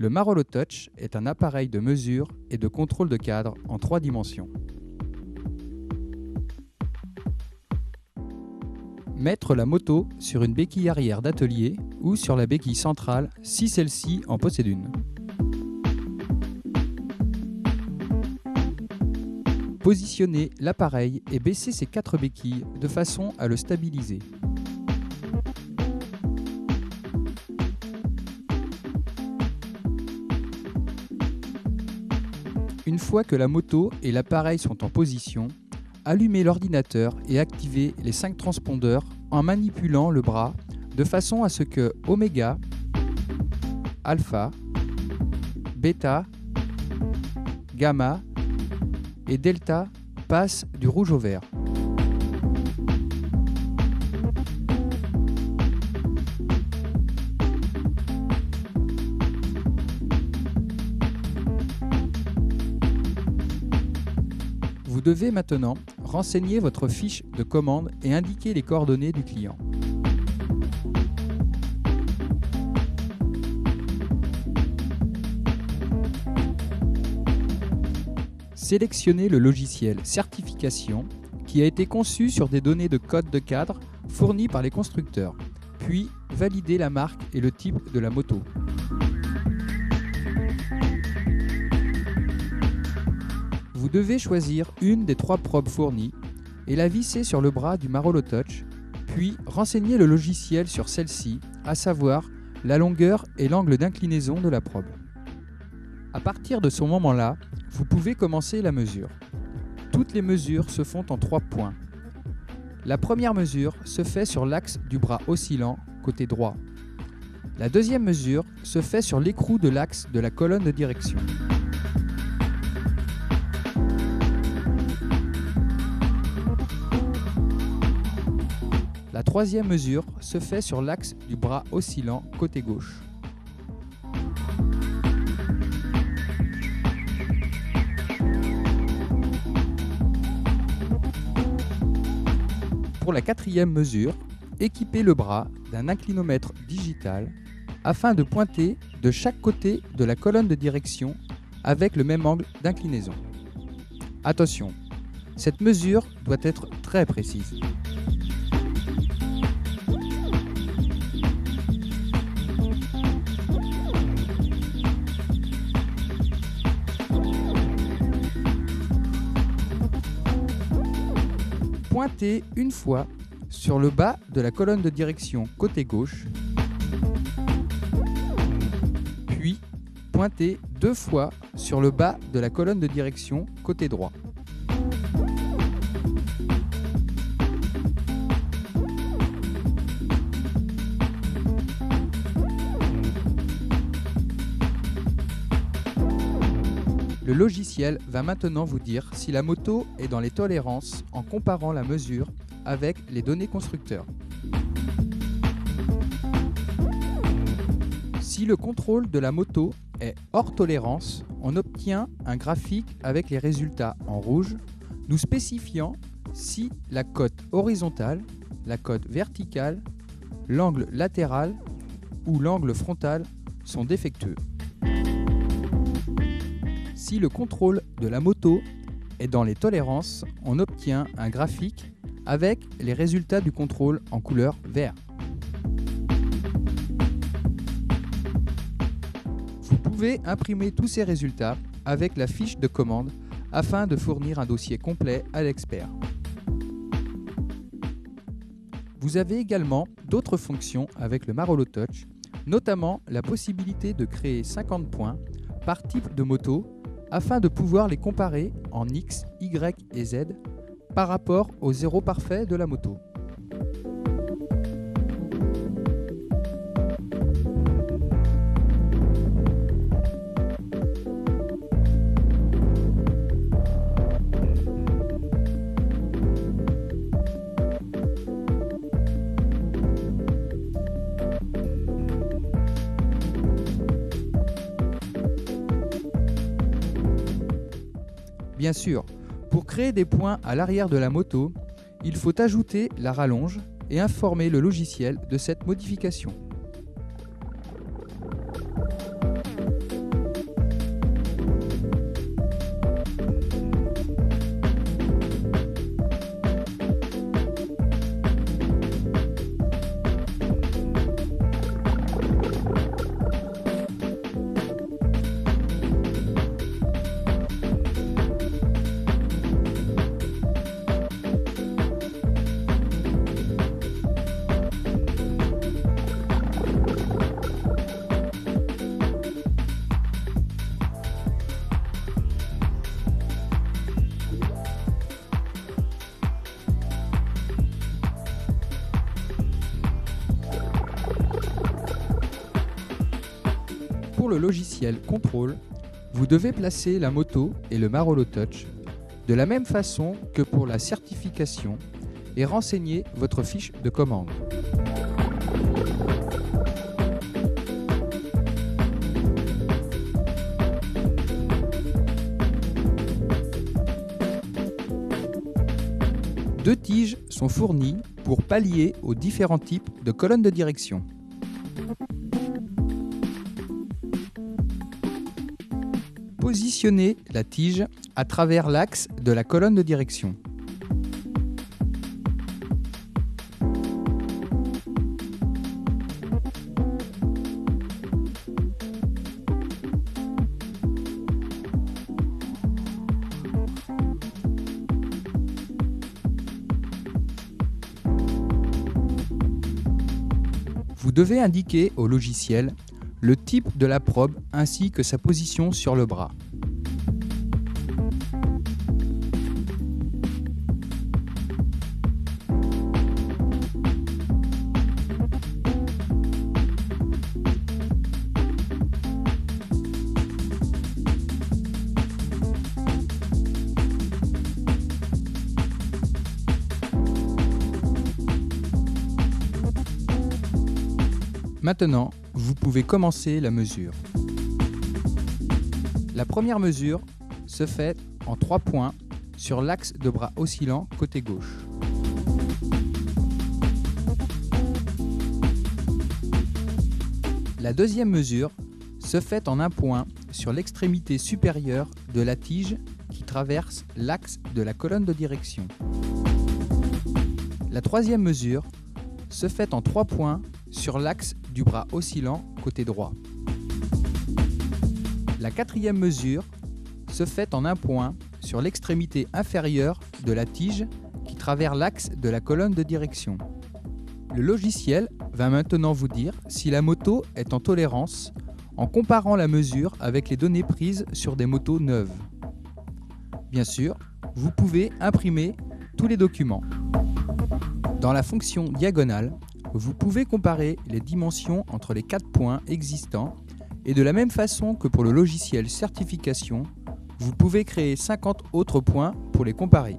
Le Marolo Touch est un appareil de mesure et de contrôle de cadre en 3 dimensions. Mettre la moto sur une béquille arrière d'atelier ou sur la béquille centrale si celle-ci en possède une. Positionner l'appareil et baisser ses 4 béquilles de façon à le stabiliser. Une fois que la moto et l'appareil sont en position, allumez l'ordinateur et activez les 5 transpondeurs en manipulant le bras de façon à ce que oméga, alpha, bêta, gamma et delta passent du rouge au vert. Vous devez maintenant renseigner votre fiche de commande et indiquer les coordonnées du client. Sélectionnez le logiciel Certification qui a été conçu sur des données de code de cadre fournies par les constructeurs, puis validez la marque et le type de la moto. Vous devez choisir une des 3 probes fournies et la visser sur le bras du Marolo Touch, puis renseigner le logiciel sur celle-ci, à savoir la longueur et l'angle d'inclinaison de la probe. À partir de ce moment-là, vous pouvez commencer la mesure. Toutes les mesures se font en 3 points. La première mesure se fait sur l'axe du bras oscillant côté droit. La deuxième mesure se fait sur l'écrou de l'axe de la colonne de direction. La troisième mesure se fait sur l'axe du bras oscillant côté gauche. Pour la quatrième mesure, équipez le bras d'un inclinomètre digital afin de pointer de chaque côté de la colonne de direction avec le même angle d'inclinaison. Attention, cette mesure doit être très précise. Pointez une fois sur le bas de la colonne de direction côté gauche, puis pointez 2 fois sur le bas de la colonne de direction côté droit. Le logiciel va maintenant vous dire si la moto est dans les tolérances en comparant la mesure avec les données constructeurs. Si le contrôle de la moto est hors tolérance, on obtient un graphique avec les résultats en rouge, nous spécifiant si la cote horizontale, la cote verticale, l'angle latéral ou l'angle frontal sont défectueux. Si le contrôle de la moto est dans les tolérances, on obtient un graphique avec les résultats du contrôle en couleur vert. Vous pouvez imprimer tous ces résultats avec la fiche de commande afin de fournir un dossier complet à l'expert. Vous avez également d'autres fonctions avec le Marolo Touch, notamment la possibilité de créer 50 points par type de moto afin de pouvoir les comparer en X, Y et Z par rapport au zéro parfait de la moto. Bien sûr, pour créer des points à l'arrière de la moto, il faut ajouter la rallonge et informer le logiciel de cette modification. le logiciel Control, vous devez placer la moto et le Marolo Touch de la même façon que pour la certification et renseigner votre fiche de commande. Deux tiges sont fournies pour pallier aux différents types de colonnes de direction. Positionnez la tige à travers l'axe de la colonne de direction. Vous devez indiquer au logiciel le type de la probe ainsi que sa position sur le bras. Maintenant, vous pouvez commencer la mesure. La première mesure se fait en 3 points sur l'axe de bras oscillant côté gauche. La deuxième mesure se fait en 1 point sur l'extrémité supérieure de la tige qui traverse l'axe de la colonne de direction. La troisième mesure se fait en 3 points sur l'axe du bras oscillant côté droit. La quatrième mesure se fait en 1 point sur l'extrémité inférieure de la tige qui traverse l'axe de la colonne de direction. Le logiciel va maintenant vous dire si la moto est en tolérance en comparant la mesure avec les données prises sur des motos neuves. Bien sûr, vous pouvez imprimer tous les documents. Dans la fonction diagonale, vous pouvez comparer les dimensions entre les 4 points existants et de la même façon que pour le logiciel certification, vous pouvez créer 50 autres points pour les comparer.